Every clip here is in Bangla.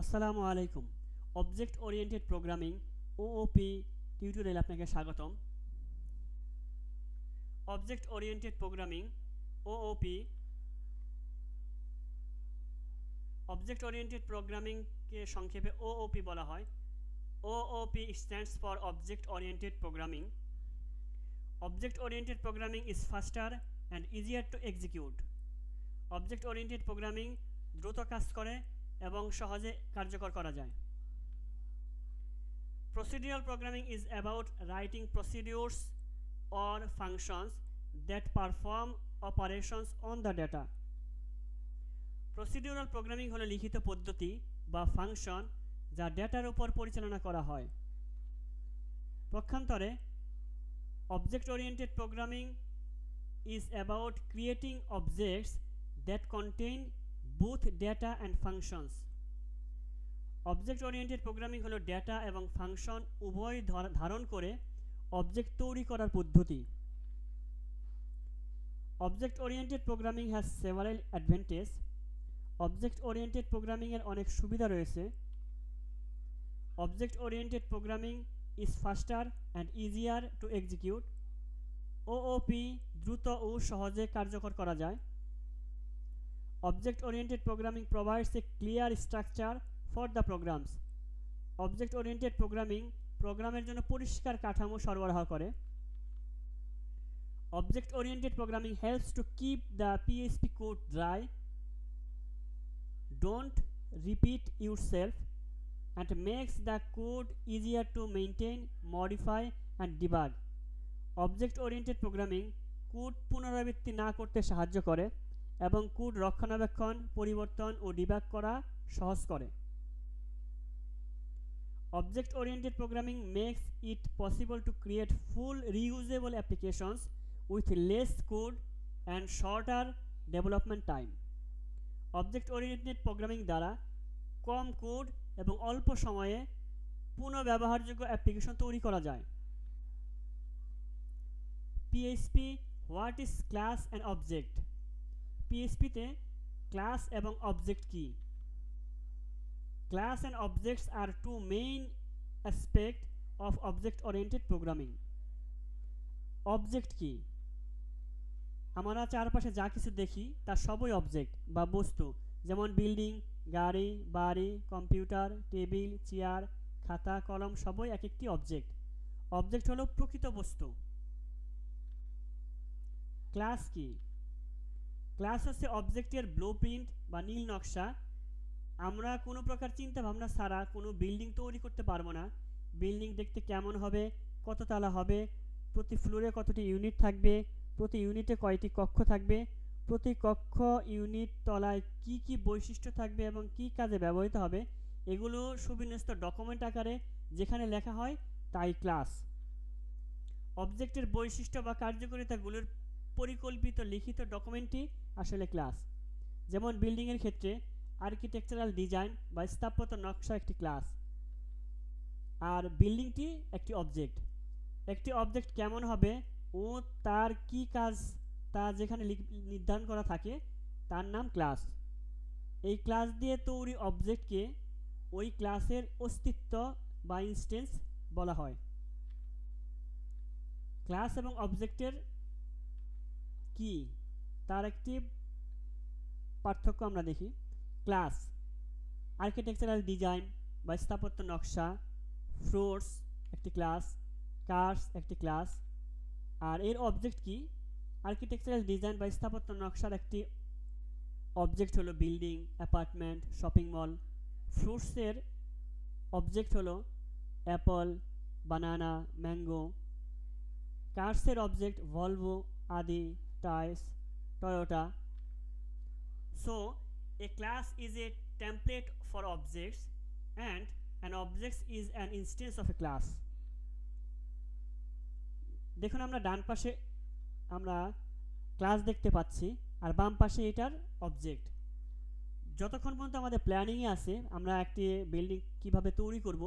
আসসালামু আলাইকুম। অবজেক্ট ওরিয়েন্টেড প্রোগ্রামিং ওওপি টিউটোরিয়ালে আপনাকে স্বাগতম। Object oriented programming OOP object oriented প্রোগ্রামিংকে সংক্ষেপে ওওপি বলা হয়। OOP stands for object oriented programming. Object oriented programming is faster and easier to execute. Object oriented programming দ্রুত কাজ করে এবং সহজে কার্যকর করা যায়। Procedural programming is about writing procedures or functions that perform operations on the data. Procedural programming হলো লিখিত পদ্ধতি বা ফাংশন যা ডেটার উপর পরিচালনা করা হয়। পক্ষান্তরে Object oriented programming is about creating objects that contain both data and functions. Object oriented programming হলো ডেটা এবং ফাংশন উভয় ধারণ করে অবজেক্ট তৈরি করার পদ্ধতি। Object oriented programming has several advantage. Object oriented প্রোগ্রামিংয়ের অনেক সুবিধা রয়েছে। Object oriented programming is faster and easier to execute. OOP দ্রুত ও সহজে কার্যকর করা যায়। Object oriented programming provides a clear structure for the programs. Object oriented programming প্রোগ্রামের জন্য পরিষ্কার কাঠামো সরবরাহ করে। Object oriented programming helps to keep the PHP code dry, don't repeat yourself, and makes the code easier to maintain, modify and debug. Object oriented programming code পুনরাবৃত্তি না করতে সাহায্য করে এবং কোড রক্ষণাবেক্ষণ, পরিবর্তন ও ডিবাগ করা সহজ করে। Object-oriented programming makes it possible to create full reusable applications with less code and shorter development time. Object-oriented programming দ্বারা কম কোড এবং অল্প সময়ে পুনঃব্যবহারযোগ্য অ্যাপ্লিকেশন তৈরি করা যায়। PHP What is class and object? PHP তে ক্লাস এবং অবজেক্ট কি? Class and objects are two main aspects of object-oriented programming. Object কি? আমরা চারপাশে যা কিছু দেখি তা সবই অবজেক্ট বা বস্তু, যেমন বিল্ডিং, গাড়ি, বাড়ি, কম্পিউটার, টেবিল, চেয়ার, খাতা, কলম সবই এক একটি অবজেক্ট। অবজেক্ট হলো প্রকৃত বস্তু। ক্লাস কি? ক্লাস হচ্ছে অবজেক্টের ব্লুপ্রিন্ট বা নীল নকশা। আমরা কোনো প্রকার চিন্তা ভাবনা ছাড়া কোনো বিল্ডিং তৈরি করতে পারবো না। বিল্ডিং দেখতে কেমন হবে, কত তালা হবে, প্রতি ফ্লোরে কতটি ইউনিট থাকবে, প্রতি ইউনিটে কয়টি কক্ষ থাকবে, প্রতি কক্ষ ইউনিট তলায় কি কি বৈশিষ্ট্য থাকবে এবং কি কাজে ব্যবহৃত হবে, এগুলো সুবিন্যস্ত ডকুমেন্ট আকারে যেখানে লেখা হয় তাই ক্লাস। অবজেক্টের বৈশিষ্ট্য বা কার্যকারিতাগুলোর পরিকল্পিত লিখিত ডকুমেন্টই আসলে ক্লাস। যেমন বিল্ডিংয়ের ক্ষেত্রে আর্কিটেকচারাল ডিজাইন বা স্থাপত্য নকশা একটি ক্লাস, আর বিল্ডিংটি একটি অবজেক্ট। একটি অবজেক্ট কেমন হবে ও তার কি কাজ তা যেখানে নির্ধারণ করা থাকে তার নাম ক্লাস। এই ক্লাস দিয়ে তৈরি অবজেক্টকে ওই ক্লাসের অস্তিত্ব বা ইনস্টেন্স বলা হয়। ক্লাস এবং অবজেক্টের কি তার একটি পার্থক্য আমরা দেখি। ক্লাস আর্কিটেকচারাল ডিজাইন বা স্থাপত্য নকশা, ফ্লোরস একটি ক্লাস, কার্স একটি ক্লাস। আর এর অবজেক্ট কি? আর্কিটেকচারাল ডিজাইন বা স্থাপত্য নকশার একটি অবজেক্ট হলো বিল্ডিং, অ্যাপার্টমেন্ট, শপিং মল। ফ্রুটসের অবজেক্ট হলো অ্যাপল, বানানা, ম্যাঙ্গো। কার্সের অবজেক্ট ভলভো, আদি, টাইস, Toyota. So a class is a template for objects and an object is an instance of a class. দেখুন আমরা ডান পাশে আমরা ক্লাস দেখতে পাচ্ছি আর বাম পাশে এটার অবজেক্ট। যতক্ষণ পর্যন্ত আমাদের প্ল্যানিংয়ে আছে আমরা একটি বিল্ডিং কিভাবে তৈরি করব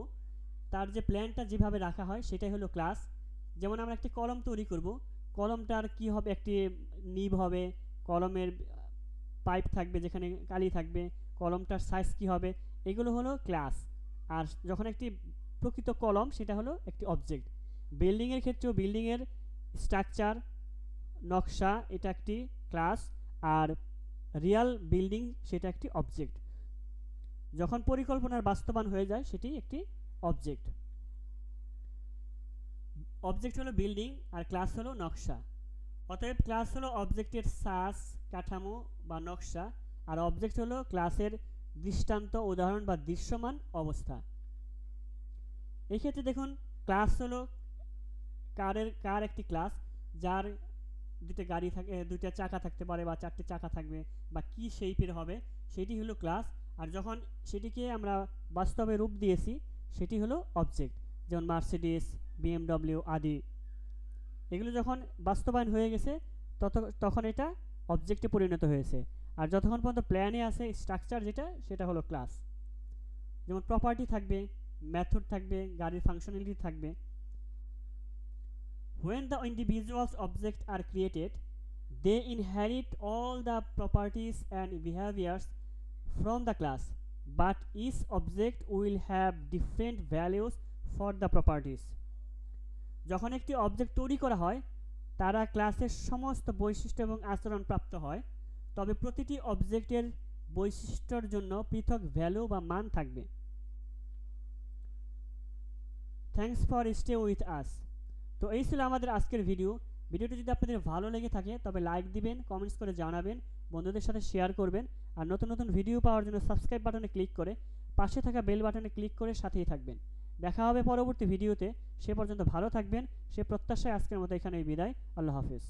তার যে প্ল্যানটা যেভাবে রাখা হয় সেটাই হলো ক্লাস। যেমন আমরা একটি কলম তৈরি করব, কলমটার কি হবে, একটি নিব হবে, কলমের পাইপ থাকবে যেখানে কালি থাকবে, কলমটার সাইজ কি হবে, এগুলো হলো ক্লাস। আর যখন একটি প্রকৃত কলম সেটা হলো একটি অবজেক্ট। বিল্ডিংয়ের ক্ষেত্রেও বিল্ডিংয়ের স্ট্রাকচার নকশা এটা একটি ক্লাস, আর রিয়াল বিল্ডিং সেটা একটি অবজেক্ট। যখন পরিকল্পনার বাস্তবায়ন হয়ে যায় সেটি একটি অবজেক্ট। অবজেক্ট হলো বিল্ডিং আর ক্লাস হলো নকশা। অতএব ক্লাস হলো অবজেক্টের সাজ কাঠামো বা নকশা, আর অবজেক্ট হলো ক্লাসের দৃষ্টান্ত উদাহরণ বা দৃশ্যমান অবস্থা। এই ক্ষেত্রে দেখুন ক্লাস হলো কার একটি ক্লাস, যার দুটো গাড়ি থাকে, দুইটা চাকা থাকতে পারে বা চারটে চাকা থাকবে বা কি শেপের হবে সেটি হলো ক্লাস। আর যখন সেটিকে আমরা বাস্তবে রূপ দিয়েছি সেটি হলো অবজেক্ট, যেমন মার্সিডিস, BMW আদি। এগুলো যখন বাস্তবায়ন হয়ে গেছে তখন এটা অবজেক্টে পরিণত হয়েছে। আর যতক্ষণ পর্যন্ত প্ল্যানে আছে স্ট্রাকচার যেটা সেটা হলো ক্লাস। যেমন প্রপার্টি থাকবে, মেথড থাকবে, গাড়ির ফাংশনালিটি থাকবে। When the individual's objects are created, they inherit all the properties and behaviors from the class, but each object will have different values for the properties. যখন একটি অবজেক্ট তৈরি করা হয় তারা ক্লাসের সমস্ত বৈশিষ্ট্য এবং আচরণ প্রাপ্ত হয়, তবে প্রতিটি অবজেক্টের বৈশিষ্ট্যের জন্য পৃথক ভ্যালু বা মান থাকবে। Thanks for stay with us. তো এই ছিল আমাদের আজকের ভিডিওটি যদি আপনাদের ভালো লেগে থাকে তবে লাইক দিবেন, কমেন্টস করে জানাবেন, বন্ধুদের সাথে শেয়ার করবেন। আর নতুন নতুন ভিডিও পাওয়ার জন্য সাবস্ক্রাইব বাটনে ক্লিক করে পাশে থাকা বেল বাটনে ক্লিক করে সাথেই থাকবেন। দেখা হবে পরবর্তী ভিডিওতে। সে পর্যন্ত ভালো থাকবেন সে প্রত্যাশায় আজকের মতো এখানেই বিদায়। আল্লাহ হাফিজ।